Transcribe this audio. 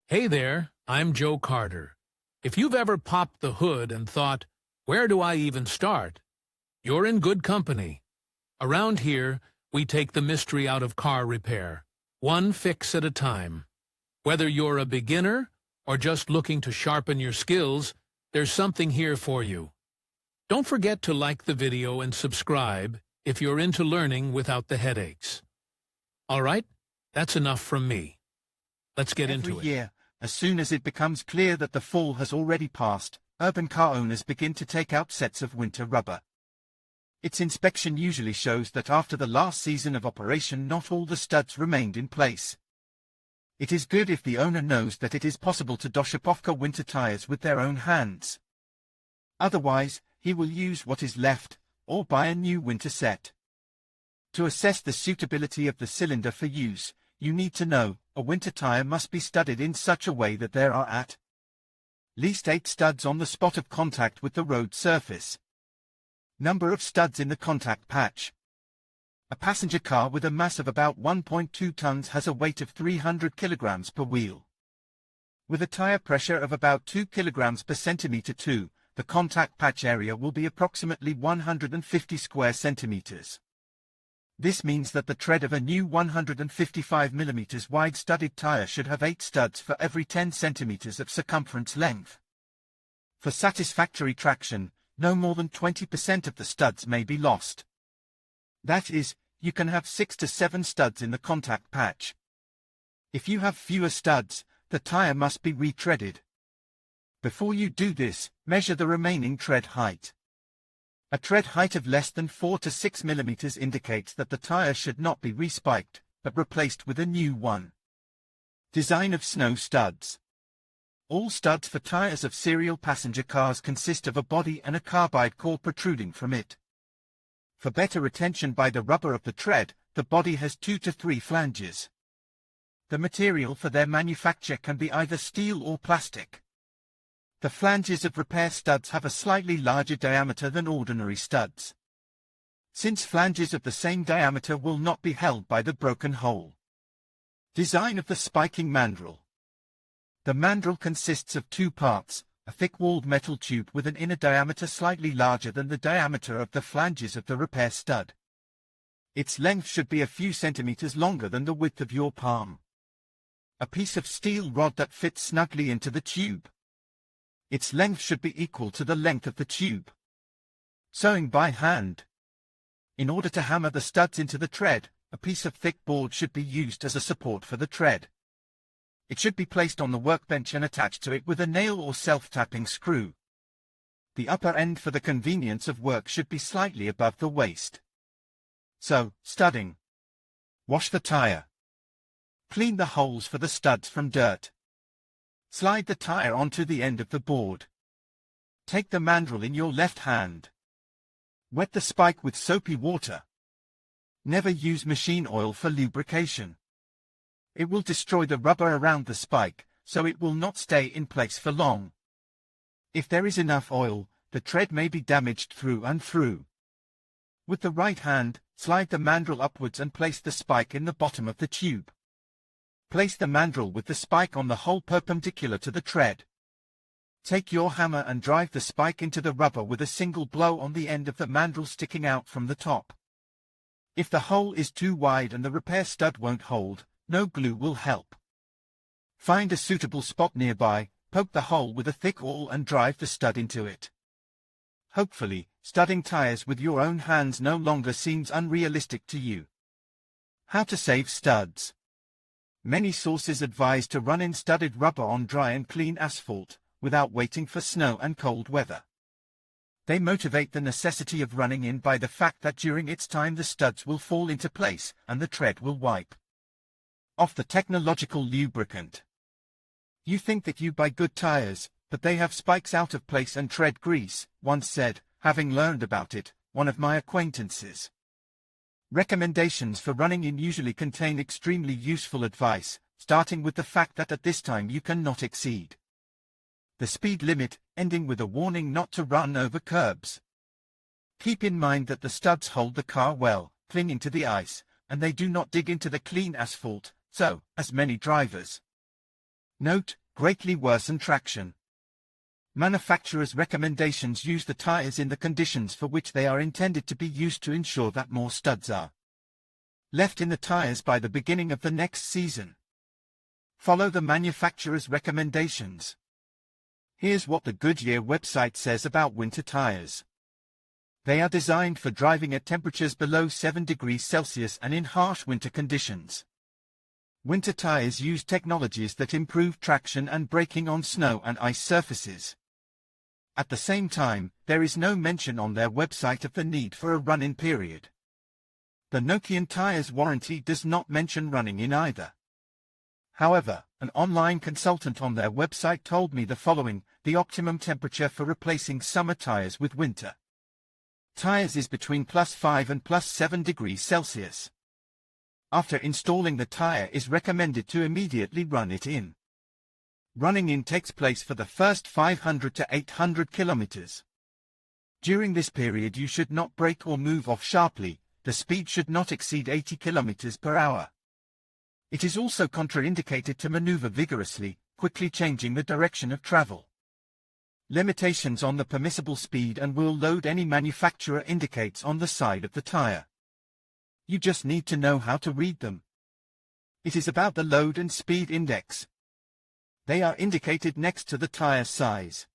Hey there, I'm Joe Carter. If you've ever popped the hood and thought, where do I even start? You're in good company. Around here, we take the mystery out of car repair, one fix at a time. Whether you're a beginner or just looking to sharpen your skills, there's something here for you. Don't forget to like the video and subscribe if you're into learning without the headaches. All right, that's enough from me. Let's get into it. Every year, as soon as it becomes clear that the fall has already passed, urban car owners begin to take out sets of winter rubber. Its inspection usually shows that after the last season of operation not all the studs remained in place. It is good if the owner knows that it is possible to Doshipovka winter tires with their own hands. Otherwise, he will use what is left, or buy a new winter set. To assess the suitability of the cylinder for use, you need to know, a winter tire must be studded in such a way that there are at least 8 studs on the spot of contact with the road surface. Number of studs in the contact patch. A passenger car with a mass of about 1.2 tons has a weight of 300 kilograms per wheel. With a tire pressure of about 2 kilograms per centimeter 2, the contact patch area will be approximately 150 square centimeters. This means that the tread of a new 155 mm wide studded tire should have 8 studs for every 10 centimeters of circumference length. For satisfactory traction, no more than 20% of the studs may be lost. That is, you can have 6 to 7 studs in the contact patch. If you have fewer studs, the tire must be retreaded. Before you do this, measure the remaining tread height. A tread height of less than 4 to 6 mm indicates that the tire should not be respiked, but replaced with a new one. Design of snow studs. All studs for tires of serial passenger cars consist of a body and a carbide core protruding from it. For better retention by the rubber of the tread, the body has 2 to 3 flanges. The material for their manufacture can be either steel or plastic. The flanges of repair studs have a slightly larger diameter than ordinary studs, since flanges of the same diameter will not be held by the broken hole. Design of the spiking mandrel. The mandrel consists of 2 parts, a thick-walled metal tube with an inner diameter slightly larger than the diameter of the flanges of the repair stud. Its length should be a few centimeters longer than the width of your palm. A piece of steel rod that fits snugly into the tube. Its length should be equal to the length of the tube. Sewing by hand. In order to hammer the studs into the tread, a piece of thick board should be used as a support for the tread. It should be placed on the workbench and attached to it with a nail or self-tapping screw. The upper end for the convenience of work should be slightly above the waist. So, studding. Wash the tire. Clean the holes for the studs from dirt. Slide the tire onto the end of the board. Take the mandrel in your left hand. Wet the spike with soapy water. Never use machine oil for lubrication. It will destroy the rubber around the spike, so it will not stay in place for long. If there is enough oil, the tread may be damaged through and through. With the right hand, slide the mandrel upwards and place the spike in the bottom of the tube. Place the mandrel with the spike on the hole perpendicular to the tread. Take your hammer and drive the spike into the rubber with a single blow on the end of the mandrel sticking out from the top. If the hole is too wide and the repair stud won't hold, no glue will help. Find a suitable spot nearby, poke the hole with a thick awl and drive the stud into it. Hopefully, studding tires with your own hands no longer seems unrealistic to you. How to save studs. Many sources advise to run in studded rubber on dry and clean asphalt, without waiting for snow and cold weather. They motivate the necessity of running in by the fact that during its time the studs will fall into place and the tread will wipe off the technological lubricant. You think that you buy good tires, but they have spikes out of place and tread grease, once said, having learned about it, one of my acquaintances. Recommendations for running in usually contain extremely useful advice, starting with the fact that at this time you cannot exceed the speed limit, ending with a warning not to run over curbs. Keep in mind that the studs hold the car well, clinging to the ice, and they do not dig into the clean asphalt, so, as many drivers Note: greatly worsen traction. Manufacturers' recommendations use the tires in the conditions for which they are intended to be used to ensure that more studs are left in the tires by the beginning of the next season. Follow the manufacturer's recommendations. Here's what the Goodyear website says about winter tires. They are designed for driving at temperatures below 7 degrees Celsius and in harsh winter conditions. Winter tires use technologies that improve traction and braking on snow and ice surfaces. At the same time, there is no mention on their website of the need for a run-in period. The Nokian tires warranty does not mention running in either. However, an online consultant on their website told me the following: the optimum temperature for replacing summer tires with winter tires is between +5 and +7 degrees Celsius. After installing the tire, is recommended to immediately run it in. Running in takes place for the first 500 to 800 kilometers. During this period you should not brake or move off sharply. The speed should not exceed 80 kilometers per hour. It is also contraindicated to maneuver vigorously, quickly changing the direction of travel. Limitations on the permissible speed and wheel load any manufacturer indicates on the side of the tire. You just need to know how to read them. It is about the load and speed index. They are indicated next to the tire size.